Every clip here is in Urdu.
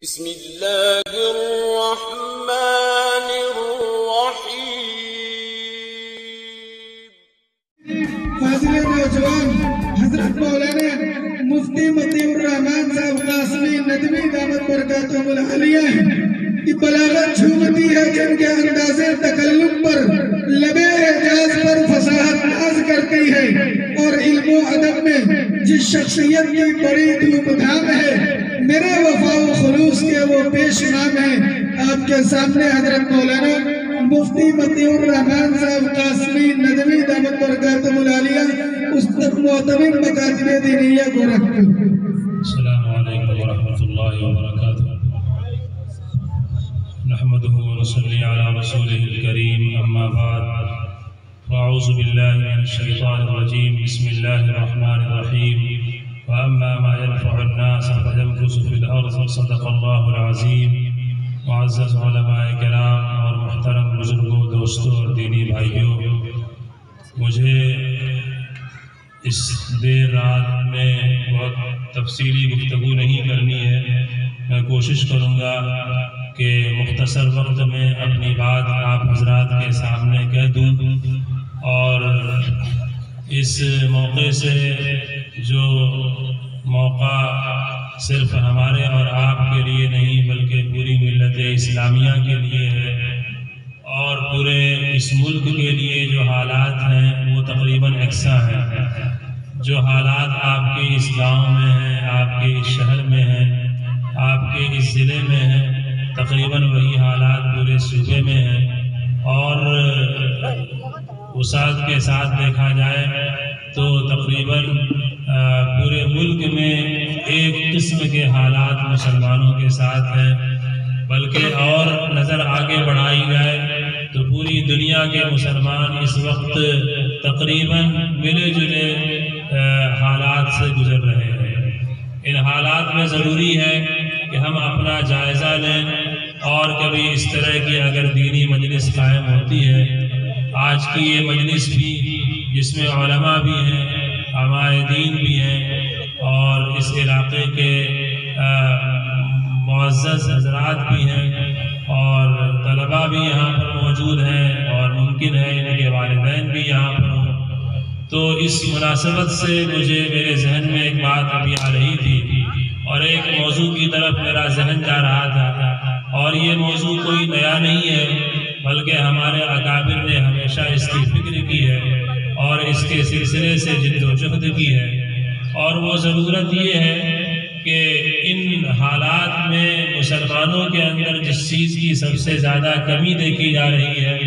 بسم اللہ الرحمن الرحیم۔ فاضل نوجوان حضرت مولانا مفتی مطیع الرحمان صاحب قاسمی ندوی دامت برکاتہم العالیہ کی بلاغت جھومتی ہے کہ ان کے انداز تکلم پر لبِ اعجاز پر فصاحت ناز کرتی ہے، اور علم و ادب میں جس شخصیت کی بڑی دھوم دھام ہے، میرے وفا و خلوص کے وہ پیش نام ہیں۔ آپ کے سامنے حضرت مولانا مفتی مطیع الرحمان صاحب قاسمی ندوی دامت برکاتہم العالیہ استاد معتمد مکاتب دینیہ گورکھپور۔ السلام علیکم ورحمۃ اللہ وبرکاتہ۔ نحمده ونصلي على رسوله الكريم، اما بعد فاعوذ باللہ من الشیطان الرجیم، بسم اللہ الرحمن الرحیم۔ واما ما ينفع الناس فيمكث في الارض، صدق اللہ العظیم۔ معزز علماء کرام اور محترم بزرگوں، دوستوں اور دینی بھائیوں، مجھے اس دیر رات میں بہت تفصیلی گفتگو نہیں کرنی ہے۔ میں کوشش کروں گا کہ مختصر وقت میں اپنی بات آپ حضرات کے سامنے کہہ دوں، اور اس موقع سے جو موقع صرف ہمارے اور آپ کے لیے نہیں بلکہ پوری ملت اسلامیہ کے لیے ہے، اور پورے اس ملک کے لیے جو حالات ہیں وہ تقریباً یکساں ہیں۔ جو حالات آپ کے اس گاؤں میں ہیں، آپ کے اس شہر میں ہیں، آپ کے اس ضلع میں ہیں، تقریباً وہی حالات پورے صوبے میں ہیں، اور وسعت کے ساتھ دیکھا جائے تو تقریباً پورے ملک میں ایک قسم کے حالات مسلمانوں کے ساتھ ہیں، بلکہ اور نظر آگے بڑھائی جائے تو پوری دنیا کے مسلمان اس وقت تقریباً ملے جلے حالات سے گزر رہے ہیں۔ ان حالات میں ضروری ہے کہ ہم اپنا جائزہ لیں، اور کبھی اس طرح کی اگر دینی مجلس قائم ہوتی ہے، آج کی یہ مجلس بھی جس میں علماء بھی ہیں، علماء دین بھی ہیں، اور اس علاقے کے معزز حضرات بھی ہیں، اور طلباء بھی یہاں پر موجود ہیں، اور ممکن ہے ان کے والدین بھی یہاں پر ہوں، تو اس مناسبت سے مجھے میرے ذہن میں ایک بات ابھی آ رہی تھی، اور ایک موضوع کی طرف میرا ذہن جا رہا تھا، اور یہ موضوع کوئی نیا نہیں ہے بلکہ ہمارے اکابر نے ہمیشہ اس کی فکر کی ہے اور اس کے سلسلے سے جد و جہد کی ہے، اور وہ ضرورت یہ ہے کہ ان حالات میں مسلمانوں کے اندر جس چیز کی سب سے زیادہ کمی دیکھی جا رہی ہے،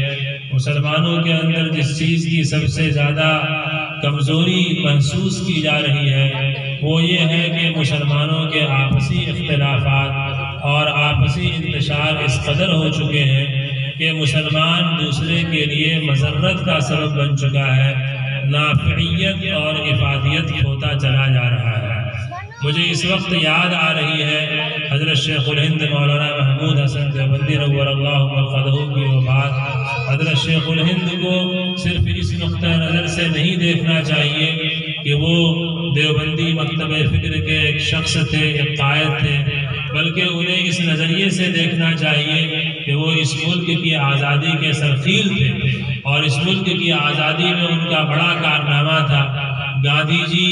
مسلمانوں کے اندر جس چیز کی سب سے زیادہ کمزوری محسوس کی جا رہی ہے، وہ یہ ہے کہ مسلمانوں کے آپسی اختلافات اور آپسی انتشار اس قدر ہو چکے ہیں کہ مسلمان دوسرے کے لیے مضرت کا سبب بن چکا ہے، نافعیت اور افادیت کھوتا چلا جا رہا ہے۔ مجھے اس وقت یاد آ رہی ہے حضرت شیخ الہند مولانا محمود حسن دیوبندی نور اللہ مرقدہ کی وفات۔ حضرت شیخ الہند کو صرف اس نقطہ نظر سے نہیں دیکھنا چاہیے کہ وہ دیوبندی مکتب فکر کے ایک شخص تھے، ایک قائد تھے، بلکہ انہیں اس نظریے سے دیکھنا چاہیے کہ وہ اس ملک کی آزادی کے سرخیل تھے، اور اس ملک کی آزادی میں ان کا بڑا کارنامہ تھا۔ گاندھی جی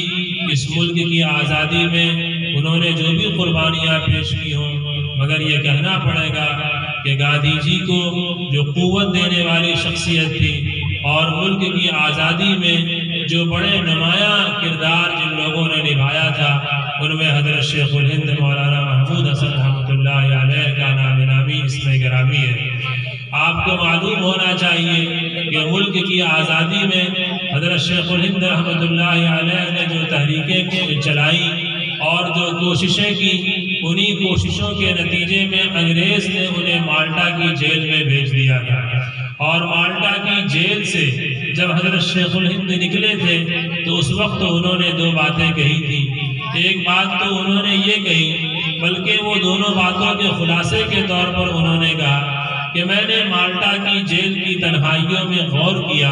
اس ملک کی آزادی میں انہوں نے جو بھی قربانیاں پیش کی ہوں، مگر یہ کہنا پڑے گا کہ گاندھی جی کو جو قوت دینے والی شخصیت تھی اور ملک کی آزادی میں جو بڑے نمایاں کردار جن لوگوں نے نبھایا تھا، ان میں حضرت شیخ الہند مولانا محمود حسن رحمۃ اللہ علیہ کا نام نامی اسم گرامی ہے۔ آپ کو معلوم ہونا چاہیے کہ ملک کی آزادی میں حضرت شیخ الہند رحمۃ اللہ علیہ نے جو تحریکیں چلائیں اور جو کوششیں کی، انہی کوششوں کے نتیجے میں انگریز نے انہیں مالٹا کی جیل میں بھیج دیا تھا، اور مالٹا کی جیل سے جب حضرت شیخ الہند نکلے تھے تو اس وقت انہوں نے دو باتیں کہی تھی۔ ایک بات تو انہوں نے یہ کہی، بلکہ وہ دونوں باتوں کے خلاصے کے طور پر انہوں نے کہا کہ میں نے مالٹا کی جیل کی تنہائیوں میں غور کیا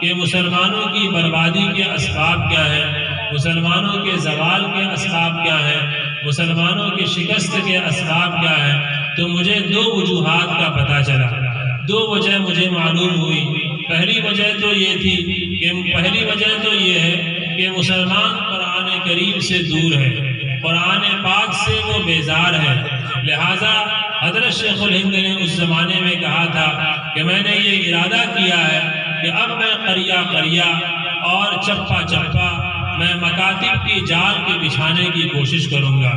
کہ مسلمانوں کی بربادی کے اسباب کیا ہیں، مسلمانوں کے زوال کے اسباب کیا ہیں، مسلمانوں کی شکست کے اسباب کیا ہیں، تو مجھے دو وجوہات کا پتہ چلا، دو وجہ مجھے معلوم ہوئی۔ پہلی وجہ تو یہ تھی کہ مسلمان قرآن کریم سے دور ہے، قرآن پاک سے وہ بیزار ہے۔ لہٰذا حضرت شیخ الہند نے اس زمانے میں کہا تھا کہ میں نے یہ ارادہ کیا ہے کہ اب میں قریہ قریہ اور چپا چپا میں مکاتب کی جال کے بچھانے کی کوشش کروں گا۔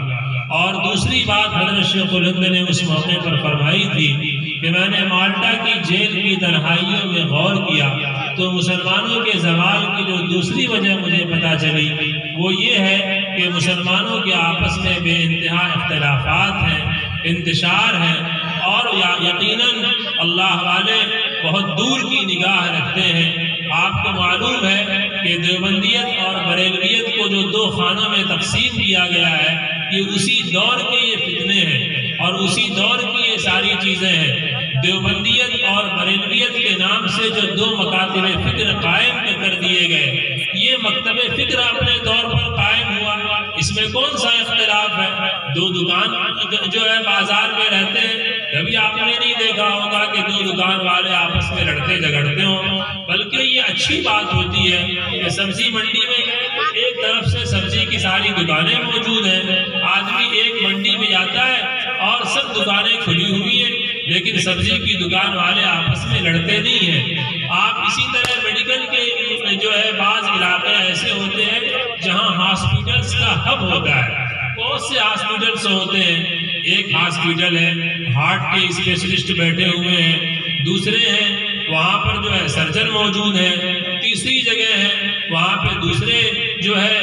اور دوسری بات حضرت شیخ الہند نے اس موقع پر فرمائی تھی کہ میں نے مالٹا کی جیل کی تنہائیوں میں غور کیا تو مسلمانوں کے زوال کی جو دوسری وجہ مجھے پتہ چلی وہ یہ ہے کہ مسلمانوں کے آپس میں بے انتہا اختلافات ہیں، انتشار ہیں، اور یقیناً اللہ والے بہت دور کی نگاہ رکھتے ہیں۔ آپ کو معلوم ہے کہ دیوبندیت اور بریلویت کو جو دو خانوں میں تقسیم کیا گیا ہے، یہ اسی دور کے یہ فتنے ہیں اور اسی دور کی یہ ساری چیزیں ہیں۔ دیوبندیت اور بریلویت کے نام سے جو دو مکاتب فکر قائم کر دیے گئے، یہ مکتب فکر اپنے دور پر قائم ہوا، اس میں کون سا اختلاف ہے؟ دو دکان جو ہے بازار میں رہتے ہیں، کبھی آپ نے نہیں دیکھا ہوگا کہ دو دکان والے آپس میں لڑتے جھگڑتے ہوں، بلکہ یہ اچھی بات ہوتی ہے کہ سبزی منڈی میں گئے تو ایک طرف سے سبزی کی ساری دکانیں موجود ہیں، آدمی ایک منڈی میں جاتا ہے اور سب دکانیں کھلی ہوئی ہیں لیکن سبزی کی دکان والے آپس میں لڑتے نہیں ہیں۔ آپ اسی طرح میڈیکل کے جو ہے بعض علاقے ایسے ہوتے ہیں جہاں ہاسپیٹلز کا ہب ہوتا ہے، بہت سے ہاسپیٹلز ہوتے ہیں، ایک ہاسپیٹل ہے ہارٹ کے اسپیشلسٹ بیٹھے ہوئے ہیں، دوسرے ہیں وہاں پر جو ہے سرجن موجود ہیں، تیسری جگہ ہے وہاں پہ دوسرے جو ہے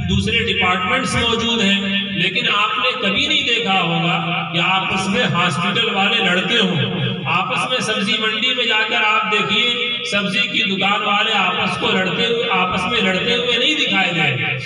دوسرے ڈپارٹمنٹس موجود ہیں، لیکن آپ نے کبھی نہیں دیکھا ہوگا کہ آپس میں ہاسپٹل والے لڑتے ہوں۔ آپس میں سبزی منڈی میں جا کر آپ دیکھیے سبزی کی دکان والے آپس میں لڑتے ہوئے نہیں دکھائے گئے۔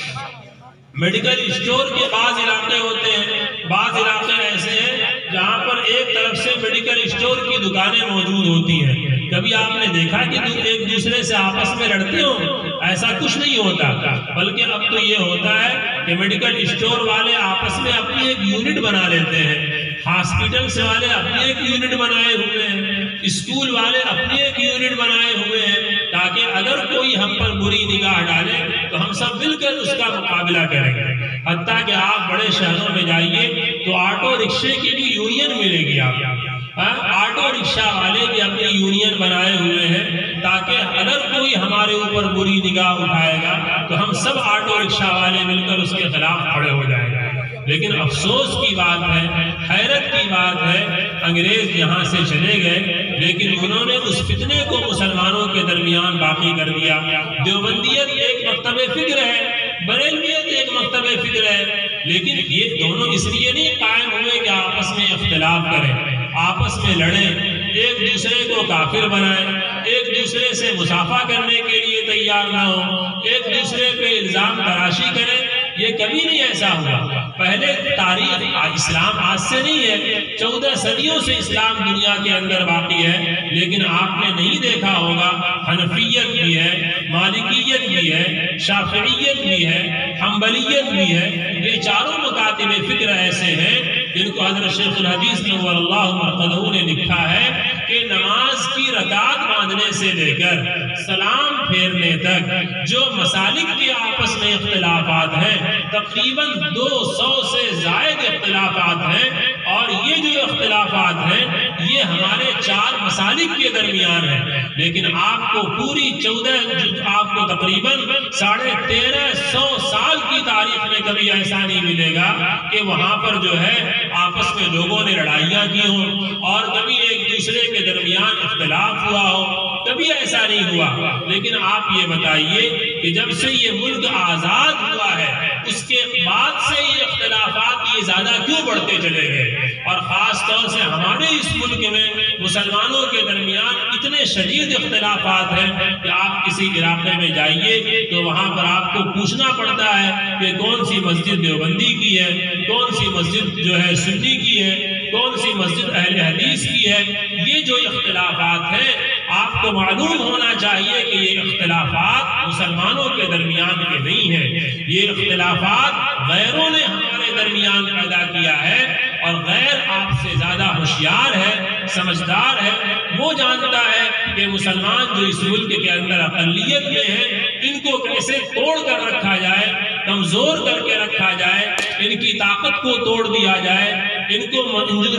میڈیکل اسٹور کے بعض علاقے ہوتے ہیں، بعض علاقے ایسے ہیں جہاں پر ایک طرف سے میڈیکل اسٹور کی دکانیں موجود ہوتی ہیں، کبھی آپ نے دیکھا کہ ایک دوسرے سے آپس میں لڑتے ہوں؟ ایسا کچھ نہیں ہوتا، بلکہ اب تو یہ ہوتا ہے کہ میڈیکل اسٹور والے آپس میں اپنی ایک یونٹ بنا لیتے ہیں، ہاسپٹلز والے اپنی ایک یونٹ بنائے ہوئے ہیں، اسکول والے اپنی ایک یونٹ بنائے ہوئے ہیں، تاکہ اگر کوئی ہم پر بری نگاہ ڈالے تو ہم سب مل کر اس کا مقابلہ کریں گے۔ حتیٰ کہ آپ بڑے شہروں میں جائیے تو آٹو رکشے کی بھی یونین ملے گی، آپ آٹو رکشہ والے بھی اپنی یونین بنائے ہوئے ہیں تاکہ اگر کوئی ہمارے اوپر بری نگاہ اٹھائے گا تو ہم سب آٹو رکشہ والے مل کر اس کے خلاف کھڑے ہو جائیں گے۔ لیکن افسوس کی بات ہے، حیرت کی بات ہے، انگریز یہاں سے چلے گئے لیکن انہوں نے اس فتنے کو مسلمانوں کے درمیان باقی کر دیا۔ دیوبندیت ایک مکتب فکر ہے، بریلویت ایک مکتب فکر ہے، لیکن یہ دونوں اس لیے نہیں قائم ہوئے کہ آپس میں اختلاف کریں، آپس میں لڑیں، ایک دوسرے کو کافر بنائیں، ایک دوسرے سے مصافحہ کرنے کے لیے تیار نہ ہوں، ایک دوسرے پہ الزام تراشی کریں، یہ کبھی نہیں ایسا ہوا۔ پہلے تاریخ اسلام آج سے نہیں ہے، 14 صدیوں سے اسلام دنیا کے اندر باقی ہے، لیکن آپ نے نہیں دیکھا ہوگا حنفیت بھی ہے، مالکیت بھی ہے، شافعیت بھی ہے، حنبلیت بھی ہے، یہ چاروں مکاتب فکر ایسے ہیں جن کو حضرت شیخ الحدیث نور اللہ مرقدہ نے لکھا ہے کہ نماز کی رکعت باندھنے سے لے کر سلام پھیرنے تک جو مسالک کے آپس میں اختلافات ہیں تقریباً 200 سے زائد اختلافات ہیں، اور یہ جو اختلافات ہیں یہ ہمارے 4 مسالک کے درمیان ہیں، لیکن آپ کو پوری 14 آپ کو تقریباً 1350 سال کی تاریخ میں کبھی ایسا نہیں ملے گا کہ وہاں پر جو ہے آپس میں لوگوں نے لڑائیاں کی ہوں اور کبھی ایک دوسرے کے درمیان اختلاف ہوا ہو، کبھی ایسا نہیں ہوا۔ لیکن آپ یہ بتائیے کہ جب سے یہ ملک آزاد ہوا ہے اس کے بعد سے یہ اختلافات یہ زیادہ کیوں بڑھتے چلے گئے، اور خاص طور سے ہمارے اس ملک میں مسلمانوں کے درمیان اتنے شدید اختلافات ہیں کہ آپ کسی علاقے میں جائیے تو وہاں پر آپ کو پوچھنا پڑتا ہے کہ کون سی مسجد دیوبندی کی ہے، کون سی مسجد جو ہے سنی کی ہے، کون سی مسجد اہل حدیث کی ہے۔ یہ جو اختلافات ہیں آپ آپ کو معلوم ہونا چاہیے کہ یہ اختلافات مسلمانوں کے درمیان کے نہیں ہیں، یہ اختلافات غیروں نے ہمارے درمیان پیدا کیا ہے، اور غیر آپ سے زیادہ ہوشیار ہے، سمجھدار ہے، وہ جانتا ہے کہ مسلمان جو اس ملک کے اندر اقلیت میں ہیں ان کو کیسے توڑ کر رکھا جائے، کمزور کر کے رکھا جائے، ان کی طاقت کو توڑ دیا جائے، ان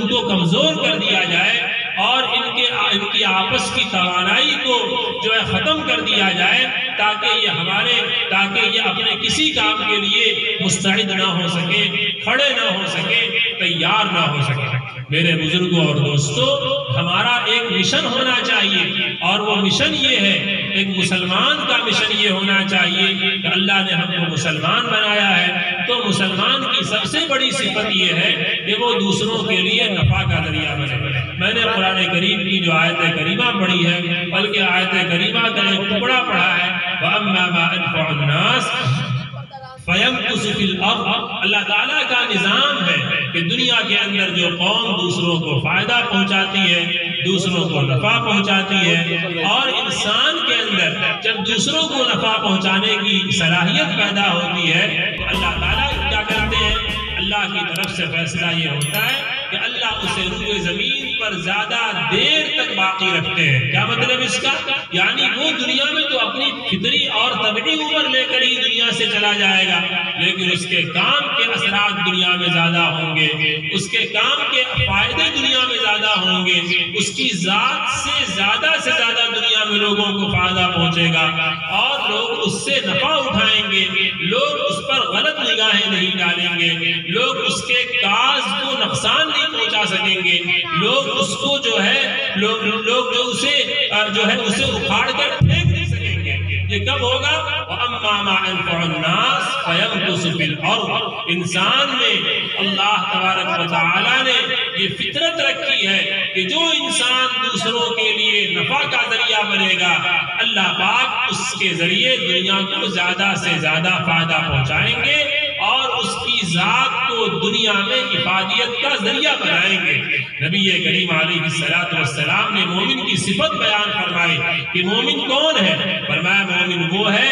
کو کمزور کر دیا جائے، اور ان کی آپس کی توانائی کو جو ہے ختم کر دیا جائے، تاکہ یہ اپنے کسی کام کے لیے مستعد نہ ہو سکے، کھڑے نہ ہو سکے، تیار نہ ہو سکے۔ میرے بزرگوں اور دوستوں، ہمارا ایک مشن ہونا چاہیے، اور وہ مشن یہ ہے، ایک مسلمان کا مشن یہ ہونا چاہیے کہ اللہ نے ہم کو مسلمان بنایا ہے، تو مسلمان کی سب سے بڑی صفت یہ ہے کہ وہ دوسروں کے لیے نفع کا ذریعہ بنے۔ میں نے قرآن کریم کی جو آیت کریمہ پڑھی ہے، بلکہ آیت کریمہ کا ایک ٹکڑا پڑھا ہے، وَأَمَّا مَا أَنْفَعُ النَّاسِ فَيَمْكُسُ فِي الْأَرْضِ۔ اللہ تعالیٰ کا نظام ہے کہ دنیا کے اندر جو قوم دوسروں کو فائدہ پہنچاتی ہے، دوسروں کو نفع پہنچاتی ہے، اور انسان کے اندر جب دوسروں کو نفع پہنچانے کی صلاحیت پیدا ہوتی ہے تو اللہ تعالیٰ کیا کرتے ہیں؟ اللہ کی طرف سے فیصلہ یہ ہوتا ہے کہ اللہ اسے روئے زمین پر زیادہ دیر تک باقی رکھتے ہیں۔ کیا مطلب اس کا؟ یعنی وہ دنیا میں تو اپنی فطری اور طبعی عمر لے کر ہی دنیا سے چلا جائے گا، لیکن اس کے کام کے اثرات دنیا میں زیادہ ہوں گے، اس کے کام کے فائدے دنیا میں زیادہ ہوں گے، اس کی ذات سے زیادہ دنیا میں لوگوں کو فائدہ پہنچے گا، اور لوگ اس سے نفع اٹھائیں گے، لوگ اس پر غلط نگاہیں نہیں ڈالیں گے، لوگ اس کے کاز کو نقصان نہیں پہنچا سکیں گے، لوگ اس کو جو ہے لوگ جو اسے اکھاڑ کر پھینک نہیں سکیں گے۔ یہ کب ہوگا؟ وَأَمَّا مَا أَنْفَعُ النَّاسِ فَيَمْكُسُ فِي الْأَرْضِ۔ انسان میں اللہ تبارک و تعالیٰ نے یہ فطرت رکھی ہے کہ جو انسان دوسروں کے لیے نفع کا ذریعہ بنے گا، اللہ پاک اس کے ذریعے دنیا کو زیادہ سے زیادہ فائدہ پہنچائیں گے، اور اس کی ذات کو دنیا میں افادیت کا ذریعہ بنائیں گے۔ نبی کریم علیہ السلام نے مومن کی صفت بیان فرمائی کہ مومن کون ہے؟ فرمایا مومن وہ ہے،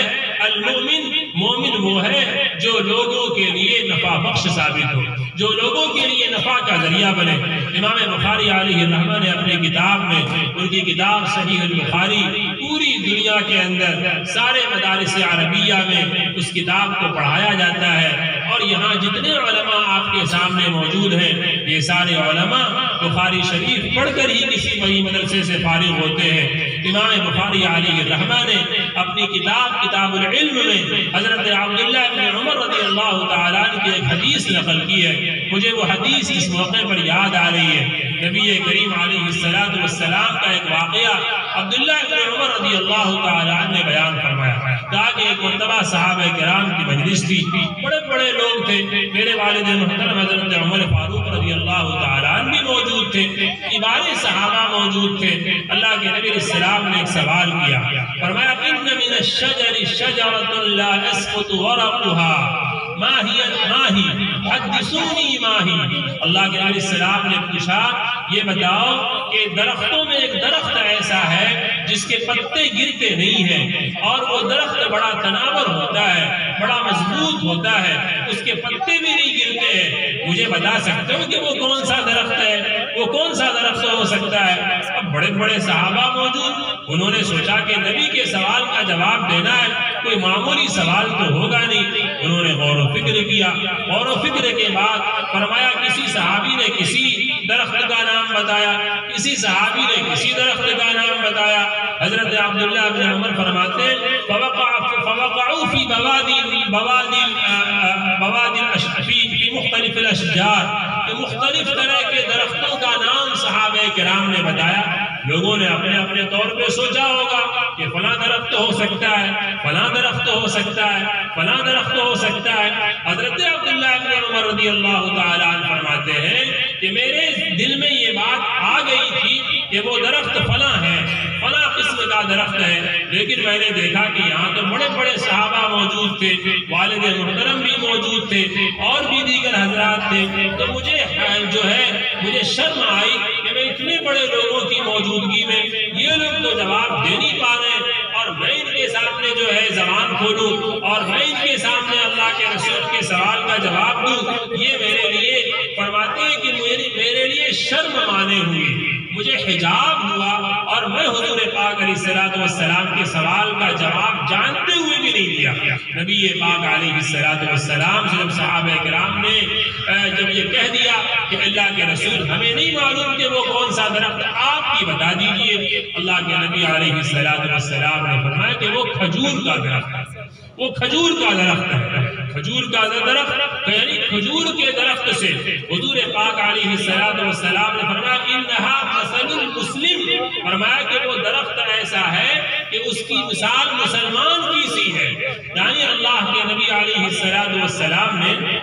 مومن وہ ہے جو لوگوں کے لیے نفع بخش ثابت ہو، جو لوگوں کے لیے نفع کا ذریعہ بنے۔ امام بخاری علیہ الرحمہ نے اپنی کتاب میں، ان کی کتاب صحیح البخاری، پوری دنیا کے اندر سارے مدارس عربیہ میں اس کتاب کو پڑھایا جاتا ہے، اور یہاں جتنے علماء آپ کے سامنے موجود ہیں، یہ سارے علماء بخاری شریف پڑھ کر ہی کسی بڑی مدرسے سے فارغ ہوتے ہیں۔ امام بخاری علیہ الرحمہ نے اپنی کتاب العلم میں حضرت عبداللہ بن عمر رضی اللہ تعالیٰ عنہ کی ایک حدیث نقل کی ہے۔ مجھے وہ حدیث اس موقع پر یاد آ رہی ہے۔ نبی کریم علیہ السلام کا ایک واقعہ عبداللہ بن عمر رضی اللہ تعالیٰ عنہ نے بیان فرمایا۔ کہا کہ ایک مرتبہ صحابہ کرام کی مجلس تھی، بڑے بڑے لوگ تھے، میرے والد محترم حضرت عمر فاروق رضی اللہ تعالیٰ عنہ بھی موجود تھے، کبار صحابہ موجود تھے۔ اللہ کے نبی علیہ السلام نے ایک سوال کیا، فرمایا ان من الشجر شجرۃ لا يسقط ورقها ما ہی حدثونی ما ہی۔ اللہ کے نبی علیہ السلام نے پوچھا یہ بتاؤ کہ درختوں میں ایک درخت ایسا ہے جس کے پتے گرتے نہیں ہیں، اور وہ درخت بڑا تناور ہوتا ہے، بڑا مضبوط ہوتا ہے، اس کے پتے بھی نہیں گرتے ہیں، مجھے بتا سکتے ہو کہ وہ کون سا درخت ہے؟ وہ کون سا درخت ہو سکتا ہے؟ اب بڑے بڑے صحابہ موجود، انہوں نے سوچا کہ نبی کے سوال کا جواب دینا ہے، کوئی معمولی سوال تو ہوگا نہیں۔ انہوں نے غور و فکر کیا، غور و فکر کے بعد فرمایا کسی صحابی نے کسی درخت کا نام بتایا، کسی صحابی نے کسی درخت کا نام بتایا۔ حضرت عبداللہ بن عمر فرماتے فوقعوا فی فی مختلف الاشجار، کہ مختلف طرح کے درختوں کا نام صحابہ کرام نے بتایا۔ لوگوں نے اپنے اپنے طور پہ سوچا ہوگا کہ فلاں درخت ہو سکتا ہے، فلاں درخت ہو سکتا ہے، فلاں درخت ہو سکتا ہے۔ حضرت عبداللہ بن عمر رضی اللہ تعالیٰ عنہ فرماتے ہیں کہ میرے دل میں یہ بات آ گئی تھی کہ وہ درخت فلاں ہے، فلاں قسم کا درخت ہے، لیکن میں نے دیکھا کہ یہاں تو بڑے بڑے صحابہ موجود تھے، والد محترم بھی موجود تھے، اور بھی دیگر حضرات تھے، تو مجھے شرم آئی کہ میں اتنے بڑے لوگوں کی موجودگی میں یہ یہ لوگ تو جواب دے نہیں پا رہے ہیں اور میں ان کے سامنے جو ہے زبان کھولوں اور میں ان کے سامنے اللہ کے رسول کے سوال کا جواب دوں، یہ میرے لیے فرماتے ہیں کہ میرے لیے شرم مانے ہوئی، مجھے حجاب ہوا اور میں حضور پاک علیہ الصلوۃ والسلام کے سوال کا جواب جانتے ہوئے بھی نہیں دیا۔ نبی پاک علیہ الصلوۃ والسلام سے جب صحابہ کرام نے جب یہ کہہ دیا کہ اللہ کے رسول ہمیں نہیں معلوم کہ وہ کون سا درخت، آپ کی بتا دیجئے، اللہ کے نبی علیہ الصلوۃ والسلام نے فرمایا کہ وہ کھجور کا درخت ہے، وہ کھجور کا درخت ہے۔ کھجور کا درخت یعنی کھجور کے درخت سے حضور پاک علیہ الصلوۃ والسلام نے فرمایا انہا مثل المسلم، فرمایا کہ وہ درخت ایسا ہے کہ اس کی مثال مسلمان کی سی ہے۔ یعنی اللہ کے نبی علیہ الصلوۃ والسلام نے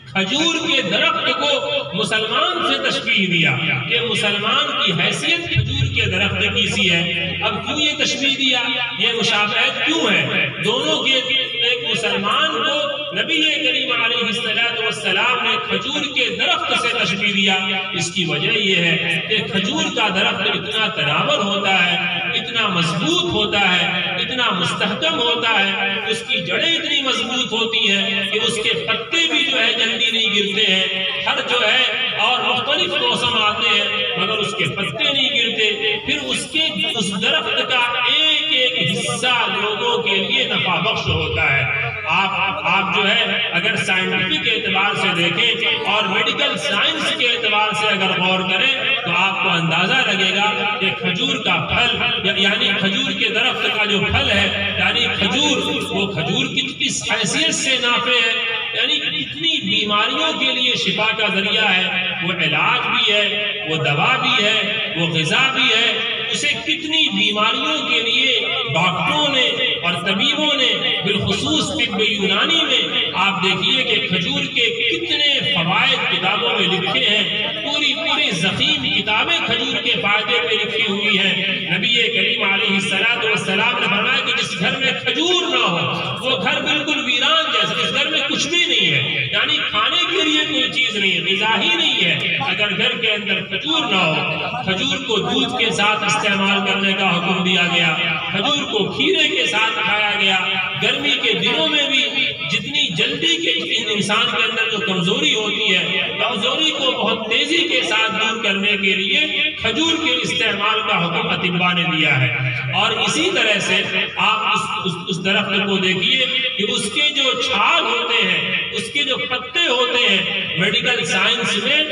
کھجور کے درخت کو مسلمان سے تشبیہ دیا کہ مسلمان کی حیثیت کھجور کے درخت کی سی ہے۔ اب کیوں یہ تشبیہ دیا، یہ مشابہت کیوں ہے دونوں کے؟ ایک مسلمان کو نبی کریم علیہ الصلوۃ والسلام نے کھجور کے درخت سے تشبیہ دیا، اس کی وجہ یہ ہے کہ کھجور کا درخت اتنا تناور ہوتا ہے، اتنا مضبوط ہوتا ہے، اتنا مستحکم ہوتا ہے، اس کی جڑیں اتنی مضبوط ہوتی ہیں کہ اس کے پتے بھی جو ہے جلدی نہیں گرتے ہیں، ہر جو ہے اور مختلف موسم آتے ہیں مگر اس کے پتے نہیں گرتے، پھر اس درخت کا ایک ایک حصہ لوگوں کے لیے نفع بخش ہوتا ہے۔ آپ جو ہے اگر سائنٹیفک اعتبار سے دیکھیں اور میڈیکل سائنس کے اعتبار سے اگر غور کریں تو آپ کو اندازہ لگے گا کہ کھجور کا پھل یعنی کھجور کے درخت کا جو پھل ہے یعنی کھجور، وہ کھجور کس حیثیت سے نافع ہے، یعنی کتنی بیماریوں کے لیے شفا کا ذریعہ ہے، وہ علاج بھی ہے، وہ دوا بھی ہے، وہ غذا بھی ہے، اسے کتنی بیماریوں کے لیے ڈاکٹروں نے اور طبیبوں نے بالخصوص طب یونانی میں آپ دیکھیے کہ کھجور کے کتنے فوائد کتابوں میں لکھے ہیں، پوری ضخیم کتابیں کھجور کے فائدے پہ لکھی ہوئی ہیں۔ نبی کریم علیہ الصلوۃ والسلام نے فرمایا کہ جس گھر میں کھجور نہ ہو وہ گھر بالکل ویران جیسا، اس گھر میں کچھ بھی نہیں ہے، یعنی کھانے کے لیے کوئی چیز نہیں ہے، غذا ہی نہیں ہے۔ اگر گھر کے اندر کھجور نہ ہو، کھجور کو دودھ کے ساتھ استعمال کرنے کا حکم دیا گیا، کھجور کو کھیرے کے ساتھ کھایا گیا۔ گرمی کے دنوں میں بھی جتنی جلدی کے انسان کے اندر جو کمزوری ہوتی ہے، کمزوری کو بہت تیزی کے ساتھ دور کرنے کے لیے کھجور کے استعمال کا حکم اطباء نے دیا ہے۔ اور اسی طرح سے آپ اس درخت کو دیکھیے کہ اس کے جو چھال ہوتے ہیں، اس کے جو پتے ہوتے ہیں، میڈیکل سائنس میں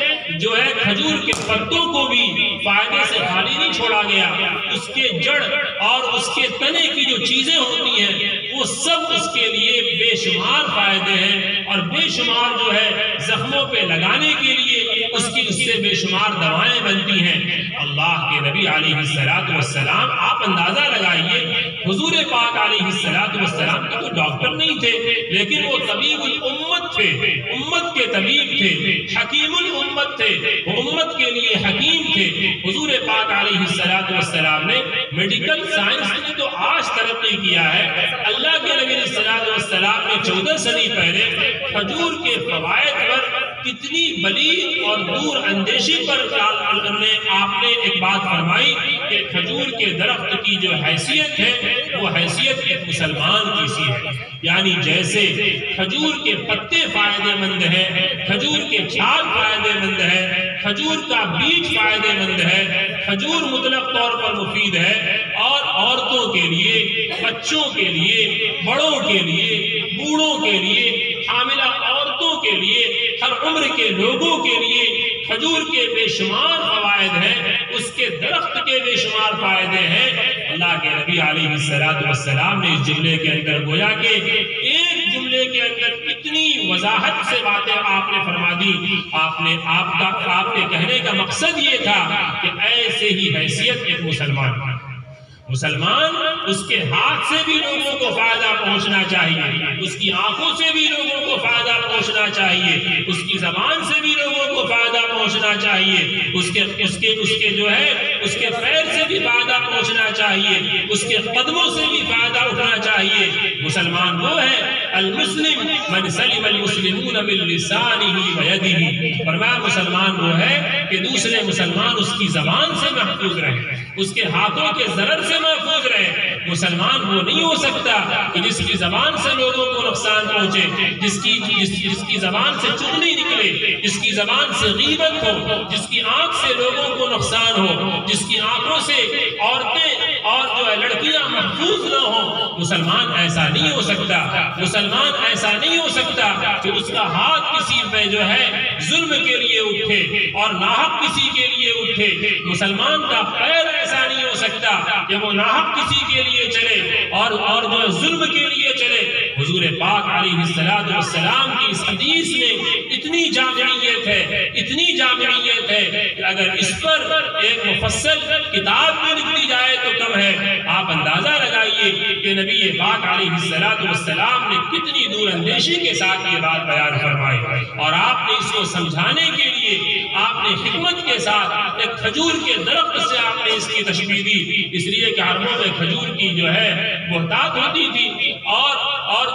جو ہے کھجور کے پتوں کو بھی فائدے سے خالی نہیں چھوڑا گیا، اس کے جڑ اور اس کے تنے کی جو چیزیں ہوتی ہیں وہ سب اس کے لیے بے شمار فائدے ہیں، اور بے شمار جو ہے زخموں پہ لگانے کے لیے اس سے بے شمار دوائیں بنتی ہیں۔ اللہ کے نبی علیہ الصلوۃ والسلام، آپ اندازہ لگائیے، حضور پاک علیہ الصلوۃ والسلام کے تو ڈاکٹر نہیں تھے لیکن وہ طبیب الامت تھے، امت کے طبیب تھے، حکیم الامت تھے، وہ امت کے لیے حکیم تھے۔ حضور پاک علیہ الصلوۃ والسلام نے میڈیکل سائنس نے تو آج ترقی کیا ہے، اللہ کے نبی علیہ الصلوۃ والسلام نے 14 صدی پہلے کھجور کے فوائد پر کتنی بلیغ اور دور اندیشی پر آپ نے ایک بات فرمائی کہ کھجور کے درخت کی جو حیثیت ہے وہ حیثیت ایک مسلمان کی سی ہے، یعنی جیسے کھجور کے پتے فائدے مند ہیں، کھجور کے چھال فائدے مند ہے، کھجور کا بیج فائدے مند ہے، کھجور مطلق طور پر مفید ہے، اور عورتوں کے لیے، بچوں کے لیے، بڑوں کے لیے، بوڑھوں کے لیے، حاملہ عورتوں کے لیے، ہر عمر کے لوگوں کے لیے کھجور کے بے شمار فوائد ہیں، اس کے درخت کے بے شمار فائدے ہیں۔ اللہ کے نبی علیہ الصلوۃ والسلام نے اس جملے کے اندر گویا کہ ایک جملے کے اندر اتنی وضاحت سے باتیں آپ نے فرما دی۔ آپ کے کہنے کا مقصد یہ تھا کہ ایسے ہی حیثیت ایک مسلمان اس کے ہاتھ سے بھی لوگوں کو فائدہ پہنچنا چاہیے، اس کی آنکھوں سے بھی لوگوں کو فائدہ پہنچنا چاہیے، اس کی زبان سے بھی لوگوں کو فائدہ پہنچنا چاہیے، اس کے جو ہے اس کے پیر سے بھی فائدہ پہنچنا چاہیے، اس کے قدموں سے بھی فائدہ اٹھنا چاہیے۔ مسلمان وہ ہے المسلم من سلم المسلمون من لسانه ويده، فرمایا مسلمان وہ ہے کہ دوسرے مسلمان اس کی زبان سے محفوظ رہے، اس کے ہاتھوں کے ضرر سے محفوظ رہے۔ مسلمان وہ نہیں ہو سکتا کہ جس کی زبان سے لوگوں کو نقصان پہنچے، جس کی زبان سے چغلی نکلے، جس کی زبان سے غیبت ہو، جس کی آنکھ سے لوگوں کو نقصان ہو، جس کی آنکھوں سے عورتیں اور جو ہے لڑکیاں محفوظ نہ ہوں۔ مسلمان ایسا نہیں ہو سکتا، مسلمان ایسا نہیں ہو سکتا کہ اس کا ہاتھ کسی پہ جو ہے ظلم کے لیے اٹھے اور ناحق کسی کے لیے اٹھے۔ مسلمان کا پیر ایسا نہیں ہو سکتا کہ وہ ناحق کسی کے لیے چلے اور جو ظلم کے لیے چلے۔ حضور پاک علیہ السلام کی اس حدیث میں اتنی جامعیت ہے، اتنی جامعیت ہے کہ اگر اس پر ایک مفصل کتاب بھی لکھ دی جائے تو کم ہے۔ آپ اندازہ لگائیے کہ نبی پاک علیہ السلام نے کتنی دور اندیشی کے ساتھ یہ بات بیان فرمائی، اور آپ نے اس کو سمجھانے کے لیے آپ نے حکمت کے ساتھ ایک کھجور کے درخت سے آپ نے اس کی تشبیہ دی، اس لیے کہ عربوں میں کھجور کی جو ہے بہتات ہوتی تھی، اور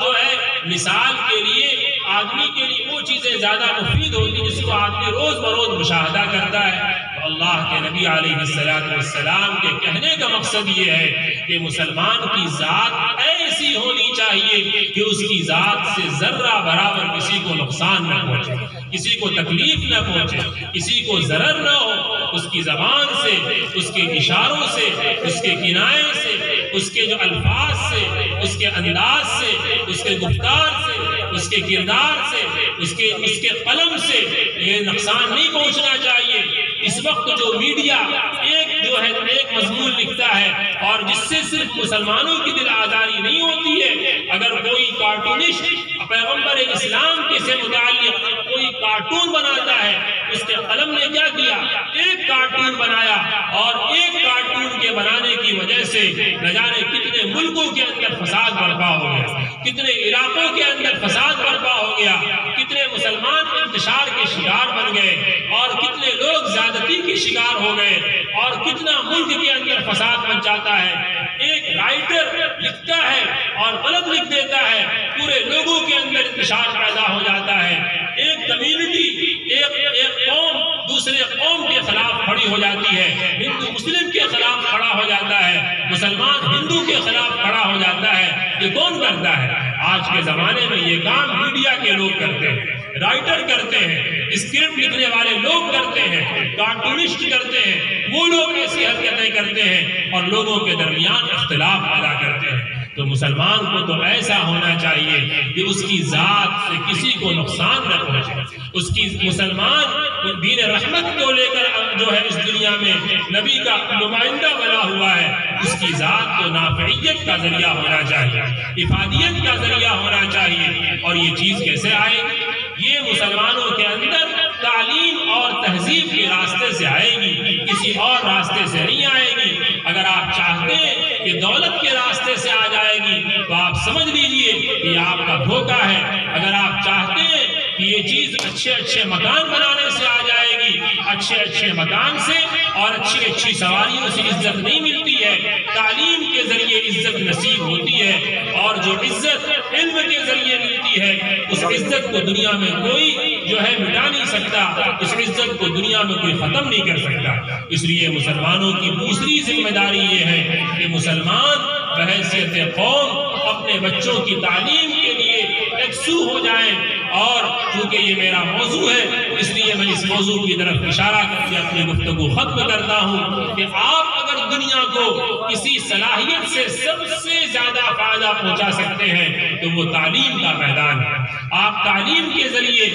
جو ہے مثال کے لیے آدمی کے لیے وہ چیزیں زیادہ مفید ہوتی جس کو آدمی روز بروز مشاہدہ کرتا ہے۔ تو اللہ کے نبی علیہ السلام کے کہنے کا مقصد یہ ہے کہ مسلمان کی ذات ایسی ہونی چاہیے کہ اس کی ذات سے ذرہ برابر کسی کو نقصان نہ پہنچے، کسی کو تکلیف نہ پہنچے، کسی کو ضرر نہ ہو۔ اس کی زبان سے، اس کے اشاروں سے، اس کے کنائے سے، اس کے جو الفاظ سے، اس کے انداز سے، اس کے گفتار سے، اس کے کردار سے، اس کے قلم سے یہ نقصان نہیں پہنچنا چاہیے۔ اس وقت جو میڈیا ایک مضمون لکھتا ہے اور جس سے صرف مسلمانوں کی دل آزاری نہیں ہوتی ہے، اگر کوئی کارٹونسٹ پیغمبر اسلام کے سے متعلق کوئی کارٹون بناتا ہے، اس کے قلم نے کیا کیا؟ ایک کارٹون بنایا، اور ایک کارٹون کے بنانے کی وجہ سے نہ جانے کتنے ملکوں کے اندر فساد برپا ہو گیا، کتنے علاقوں کے اندر فساد برپا ہو گیا، کتنے مسلمان انتشار کے شکار بن گئے، اور کتنے لوگ زیادتی کے شکار ہو گئے، اور کتنا ملک کے اندر فساد بن جاتا ہے۔ ایک رائٹر لکھتا ہے اور غلط لکھ دیتا ہے، پورے لوگوں کے اندر انتشار پیدا ہو جاتا ہے۔ ایک کمیونٹی، ایک قوم دوسرے قوم کے خلاف کھڑی ہو جاتی ہے، ہندو مسلم کے خلاف کھڑا ہو جاتا ہے، مسلمان ہندو کے خلاف کھڑا ہو جاتا ہے۔ یہ کون کرتا ہے؟ آج کے زمانے میں یہ کام میڈیا کے لوگ کرتے ہیں، رائٹر کرتے ہیں، اسکرپٹ لکھنے والے لوگ کرتے ہیں، کارٹونسٹ کرتے ہیں، وہ لوگ ایسی حرکتیں کرتے ہیں اور لوگوں کے درمیان اختلاف پیدا کرتے ہیں۔ تو مسلمان کو تو ایسا ہونا چاہیے کہ اس کی ذات سے کسی کو نقصان نہ پہنچے۔ اس کی مسلمان دین رحمت کو لے کر جو ہے اس دنیا میں نبی کا نمائندہ بنا ہوا ہے، اس کی ذات کو نافعیت کا ذریعہ ہونا چاہیے، افادیت کا ذریعہ ہونا چاہیے۔ اور یہ چیز کیسے آئے گی؟ یہ مسلمانوں کے اندر تعلیم اور تہذیب کے راستے سے آئے گی، کسی اور راستے سے نہیں آئے گی۔ اگر آپ چاہتے ہیں کہ دولت کے راستے سے آ جائے گی تو آپ سمجھ لیجئے کہ یہ آپ کا دھوکہ ہے۔ اگر آپ چاہتے ہیں کہ یہ چیز اچھے مکان بنانے سے آ جائے گی، اچھے مکان سے اور اچھی سواریوں سے عزت نہیں ملتی ہے، تعلیم کے ذریعے عزت نصیب ہوتی ہے، اور جو عزت علم کے ذریعے ملتی ہے اس عزت کو دنیا میں کوئی جو ہے مٹا نہیں سکتا، اس عزت کو دنیا میں کوئی ختم نہیں کر سکتا۔ اس لیے مسلمانوں کی دوسری ذمہ داری یہ ہے کہ مسلمان بحیثیت قوم اپنے بچوں کی تعلیم کے لیے یکسو ہو جائیں۔ اور چونکہ یہ میرا موضوع ہے اس لیے میں اس موضوع کی طرف اشارہ کر کے اپنی گفتگو ختم کرتا ہوں کہ آپ اگر دنیا کو کسی صلاحیت سے سب سے زیادہ فائدہ پہنچا سکتے ہیں تو وہ تعلیم کا میدان ہے۔ آپ تعلیم کے ذریعے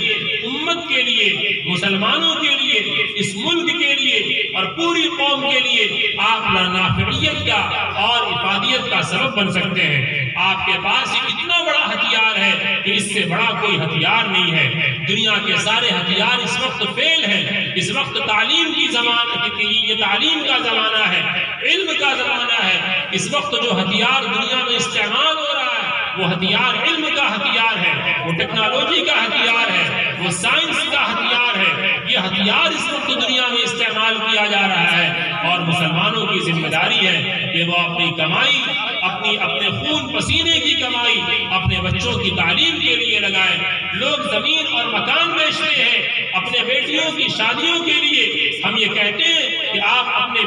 امت کے لیے، مسلمانوں کے لیے، اس ملک کے لیے اور پوری قوم کے لیے آپ نافعیت کا اور افادیت کا سبب بن سکتے ہیں۔ آپ کے پاس اتنا بڑا ہتھیار ہے کہ اس سے بڑا کوئی ہتھیار نہیں ہے۔ دنیا کے سارے ہتھیار اس وقت فیل ہیں۔ اس وقت تعلیم کی زمانہ، یہ تعلیم کا زمانہ ہے، علم کا زمانہ ہے۔ اس وقت جو ہتھیار دنیا میں استعمال ہو رہا ہے وہ ہتھیار علم کا ہتھیار ہے، وہ ٹیکنالوجی کا ہتھیار ہے، وہ سائنس کا ہتھیار ہے۔ یہ ہتھیار اس وقت دنیا میں استعمال کیا جا رہا ہے، اور مسلمانوں کی ذمہ داری ہے کہ وہ اپنی کمائی، اپنے خون پسینے کی کمائی اپنے بچوں کی تعلیم کے لیے لگائیں۔ لوگ زمین اور مکان بیچتے ہیں اپنے بیٹیوں کی شادیوں کے لیے،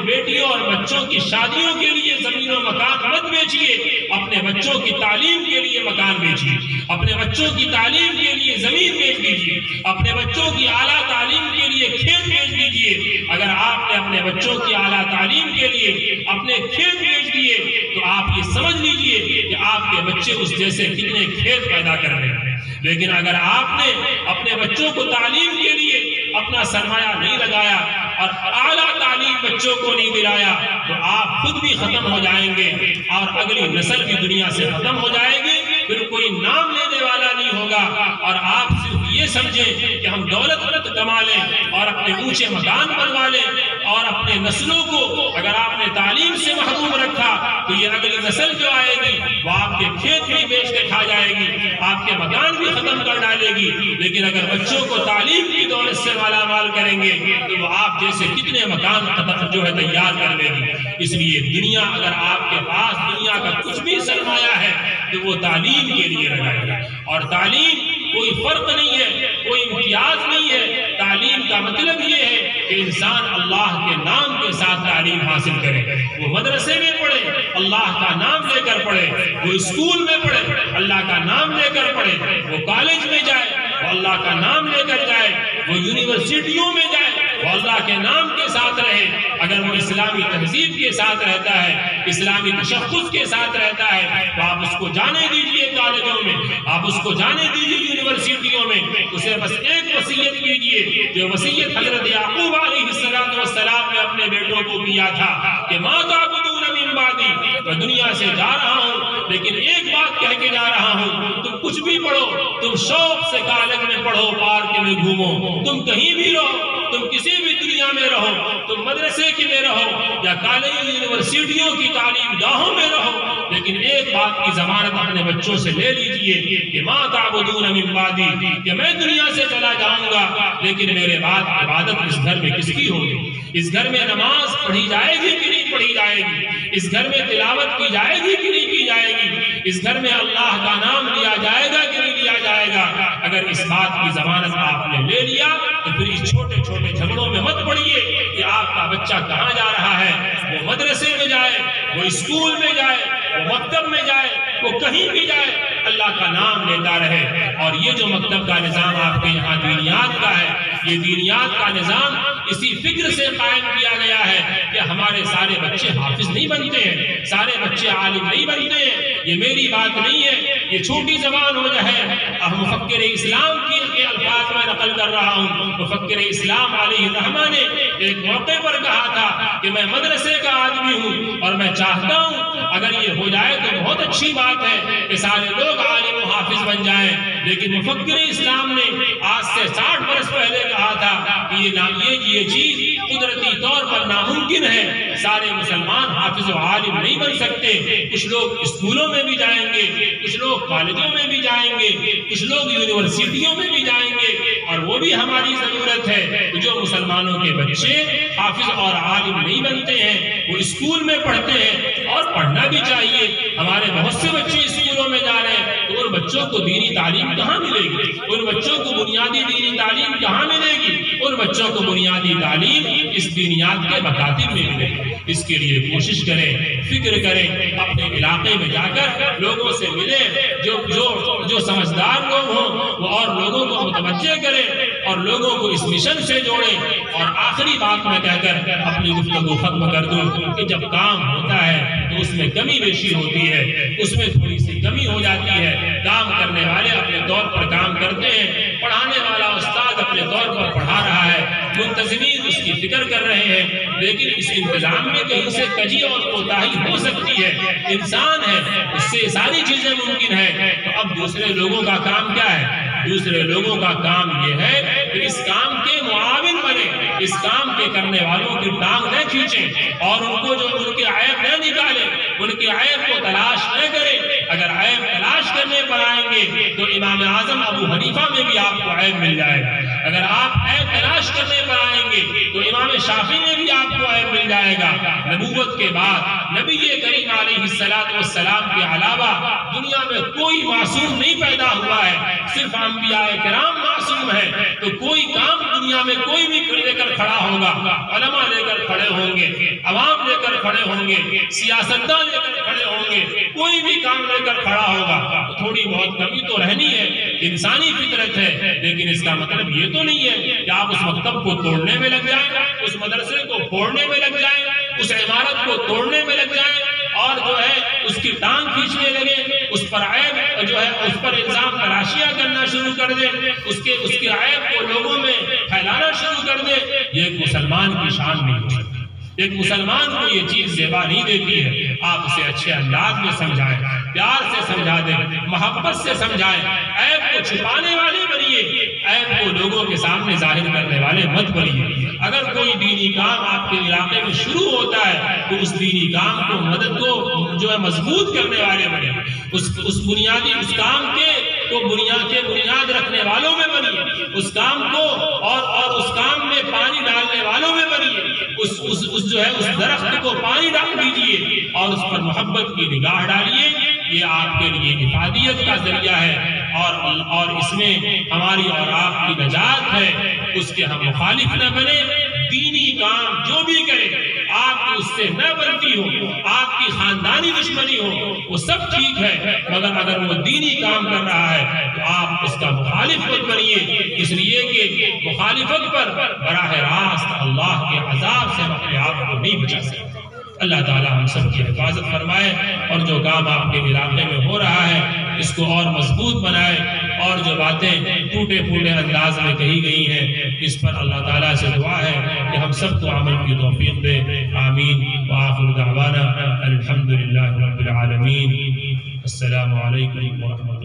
بیٹیوں اور بچوں کی شادیوں کے لیے زمین و مکان مت بیچیے، اپنے بچوں کی تعلیم کے لیے مکان بیچیے، اپنے بچوں کی تعلیم کے لیے زمین بیچ دیجیے، اپنے بچوں کی اعلیٰ تعلیم کے لیے کھیت بیچ دیجیے۔ اگر آپ نے اپنے بچوں کی اعلیٰ تعلیم کے لیے اپنے کھیت بیچ دیے تو آپ یہ سمجھ لیجئے کہ آپ کے بچے اس جیسے کتنے کھیت پیدا کر رہے ہیں۔ لیکن اگر آپ نے اپنے بچوں کو تعلیم کے لیے اپنا سرمایہ نہیں لگایا اور اعلیٰ تعلیم بچوں کو نہیں دلایا تو آپ خود بھی ختم ہو جائیں گے اور اگلی نسل بھی دنیا سے ختم ہو جائے گی، پھر کوئی نام لینے والا نہیں ہوگا، اور آپ صرف یہ سمجھیں کہ ہم دولت کما لیں اور اپنے اونچے مکان بنوا لیں اور اپنے نسلوں کو اگر آپ نے تعلیم سے محروم رکھا تو یہ اگلی نسل جو آئے گی وہ آپ کے کھیت بھی بیچ کے کھا جائے گی، آپ کے مکان بھی ختم کر ڈالے گی۔ لیکن اگر بچوں کو تعلیم کی دولت سے مالا مال کریں گے تو وہ آپ جیسے کتنے مکان جو ہے تیار کر لے گی۔ اس لیے دنیا اگر آپ کے پاس دنیا کا کچھ بھی سرمایہ ہے تو وہ تعلیم کے لیے لگائے گا، اور تعلیم کوئی فرق نہیں ہے، کوئی امتیاز نہیں ہے۔ تعلیم کا مطلب یہ ہے کہ انسان اللہ کے نام کے ساتھ تعلیم حاصل کرے، وہ مدرسے میں پڑھے اللہ کا نام لے کر پڑھے، وہ اسکول میں پڑھے اللہ کا نام لے کر پڑھے، وہ کالج میں جائے وہ اللہ کا نام لے کر جائے، وہ یونیورسٹیوں میں جائے وہ اللہ کے نام کے ساتھ رہے۔ اگر وہ اسلامی تہذیب کے ساتھ رہتا ہے، اسلامی تشخص کے ساتھ رہتا ہے تو آپ اس کو جانے دیجئے کالجوں میں، آپ اس کو جانے دیجئے یونیورسٹیوں میں، اسے بس ایک وصیت کیجئے جو وصیت حضرت یعقوب علیہ السلام نے اپنے بیٹوں کو کیا تھا کہ ما تعبدون من بعدی، میں دنیا سے جا رہا ہوں لیکن ایک بات کہہ کے جا رہا ہوں، تم کچھ بھی پڑھو، تم شوق سے کالج میں پڑھو، پارک میں گھومو، تم کہیں بھی رہو، تم کسی بھی دنیا میں رہو، تم مدرسے کی میں رہو یا کالج یونیورسٹیوں کی تعلیم گاہوں میں رہو، لیکن ایک بات کی ضمانت اپنے بچوں سے لے لیجئے کہ ما تعبدون من بعدی، کہ میں دنیا سے چلا جاؤں گا لیکن میرے بعد عبادت اس گھر میں کس کی ہوگی؟ اس گھر میں نماز پڑھی جائے گی کہ نہیں پڑھی جائے گی؟ اس گھر میں تلاوت کی جائے گی کہ نہیں کی جائے گی؟ اس گھر میں اللہ کا نام لیا جائے گا کہ نہیں لیا جائے گا؟ اگر اس بات کی ضمانت آپ نے لے لیا تو پھر اس چھوٹے چھوٹے جھگڑوں میں مت پڑیے کہ آپ کا بچہ کہاں جا رہا ہے، وہ مدرسے میں جائے، وہ اسکول میں جائے، وہ مکتب میں جائے، وہ کہیں بھی جائے، اللہ کا نام لیتا رہے۔ اور یہ جو مکتب کا نظام آپ کے یہاں دینیات کا ہے، یہ دینیات کا نظام اسی فکر سے قائم کیا گیا ہے کہ ہمارے سارے بچے حافظ نہیں بنتے ہیں، سارے بچے عالم نہیں بنتے ہیں۔ یہ میری بات نہیں ہے، یہ چھوٹی زبان ہو جائے، مفکر اسلام کے الفاظ میں نقل کر رہا ہوں۔ مفکر اسلام علیہ الرحمہ نے ایک موقع پر کہا تھا کہ میں مدرسے کا آدمی ہوں اور میں چاہتا ہوں اگر یہ ہو جائے تو بہت اچھی بات ہے کہ سارے لوگ عالم و حافظ بن جائیں، لیکن مفکر اسلام نے آج سے 60 برس پہلے کہا تھا کہ یہ چیز قدرتی طور پر ناممکن ہے، سارے مسلمان حافظ و عالم نہیں بن سکتے، کچھ لوگ اسکولوں میں بھی جائیں گے، کچھ لوگ کالجوں میں بھی جائیں گے، کچھ لوگ یونیورسٹیوں میں بھی جائیں گے، اور وہ بھی ہماری ضرورت ہے کہ جو مسلمانوں کے بچے حافظ اور عالم نہیں بنتے ہیں وہ اسکول میں پڑھتے ہیں، اور پڑھنا بھی چاہیے۔ ہمارے بہت سے بچے اسکولوں میں جا رہے ہیں تو ان بچوں کو دینی تعلیم کہاں ملے گی؟ ان بچوں کو بنیادی دینی تعلیم کہاں ملے گی؟ ان بچوں کو بنیادی تعلیم اس دینیات کے مکاتب میں ملے گی۔ اس کے لیے کوشش کریں، فکر کریں، اپنے علاقے میں جا کر لوگوں سے ملیں، جو سمجھدار لوگ ہوں وہ اور لوگوں کو متوجہ کریں اور لوگوں کو اس مشن سے جوڑیں۔ اور آخری بات میں کہہ کر اپنی گفتگو ختم کر دوں کہ جب کام ہوتا ہے تو اس میں کمی بیشی ہوتی ہے، اس میں تھوڑی سی کمی ہو جاتی ہے۔ کام کرنے والے اپنے طور پر کام کرتے ہیں، پڑھانے والا استاد اپنے طور پر پڑھا رہا ہے، منتظمین اس کی فکر کر رہے ہیں، لیکن اس انتظام میں کہیں سے کجی اور کوتاہی ہو سکتی ہے۔ انسان ہے، اس سے ساری چیزیں ممکن ہے۔ تو اب دوسرے لوگوں کا کام کیا ہے؟ دوسرے لوگوں کا کام یہ ہے کہ اس کام کے معاون بنے، اس کام کے کرنے والوں کی ٹانگ نہ کھینچیں اور ان کو جو ان کے عیب نہ نکالیں، ان کے عیب کو تلاش نہ کریں۔ اگر عیب تلاش کرنے پر آئیں گے تو امام اعظم ابو حنیفہ میں بھی آپ کو عیب مل جائے گا۔ اگر آپ عیب تلاش کرنے پر آئیں گے تو امام شافعی میں بھی آپ کو عیب مل جائے گا۔ نبوت کے بعد نبی کریم علیہ السلام کے علاوہ دنیا میں کوئی معصوم نہیں پیدا ہوا ہے، صرف انبیاء کرام معصوم ہے تو کوئی کام دنیا میں کوئی بھی لے کر کھڑا ہوگا، علماء لے کر کھڑے ہوں گے، عوام لے کر کھڑے ہوں گے، سیاستدان لے کر کھڑے ہوں گے، کوئی بھی کام لے کر کھڑا ہوگا تو تھوڑی بہت کمی تو رہنی ہے، انسانی فطرت ہے، لیکن اس کا مطلب یہ تو نہیں ہے کہ آپ اس مکتب کو توڑنے میں لگ جائیں، اس مدرسے کو پھوڑنے میں لگ جائیں، اس عمارت کو توڑنے میں لگ جائیں اور جو ہے اس کی ٹانگ کھینچنے لگے، اس پر عیب جو ہے اس پر الزام تراشیاں کرنا شروع کر دے، اس کے عیب کو لوگوں میں پھیلانا شروع کر دے، یہ ایک مسلمان کی شان نہیں ہو سکتی۔ ایک مسلمان کو یہ چیز زیبا نہیں دیتی ہے۔ آپ اسے اچھے انداز میں سمجھائیں، پیار سے سمجھا دیں، محبت سے سمجھائیں، عیب کو چھپانے والے بنیے، عیب کو لوگوں کے سامنے ظاہر کرنے والے مت بنیے۔ اگر کوئی دینی کام آپ کے علاقے میں شروع ہوتا ہے تو اس دینی کام کو مدد کو جو ہے مضبوط کرنے والے بنیے، اس بنیادی اس کام کے بنیاد رکھنے والوں میں بنیے، اس کام کو اور اس کام میں پانی ڈالنے والوں میں بنیے، اس درخت کو پانی ڈال دیجئے اور اس پر محبت کی نگاہ ڈالیے۔ یہ آپ کے لیے افادیت کا ذریعہ ہے اور اس میں ہماری اور آپ کی نجات ہے۔ اس کے ہم مخالف نہ بنے، دینی کام جو بھی کرے آپ کی اس سے نہ بنتی ہو، آپ کی خاندانی دشمنی ہو، وہ سب ٹھیک ہے، مگر اگر وہ دینی کام کر رہا ہے تو آپ اس کا مخالف مت بنیے، اس لیے کہ مخالفت پر براہ راست اللہ کے عذاب سے ہم اپنے آپ کو نہیں بچا سکتے۔ اللہ تعالی ہم سب کی حفاظت فرمائے اور جو کام آپ کے علاقے میں ہو رہا ہے اس کو اور مضبوط بنائے، اور جو باتیں ٹوٹے پھوٹے انداز میں کہی گئی ہیں اس پر اللہ تعالیٰ سے دعا ہے کہ ہم سب کو عمل کی توفیق دے۔ آمین۔ وآخر دعوانا الحمدللہ رب العالمین۔ السلام علیکم ورحمۃ اللہ۔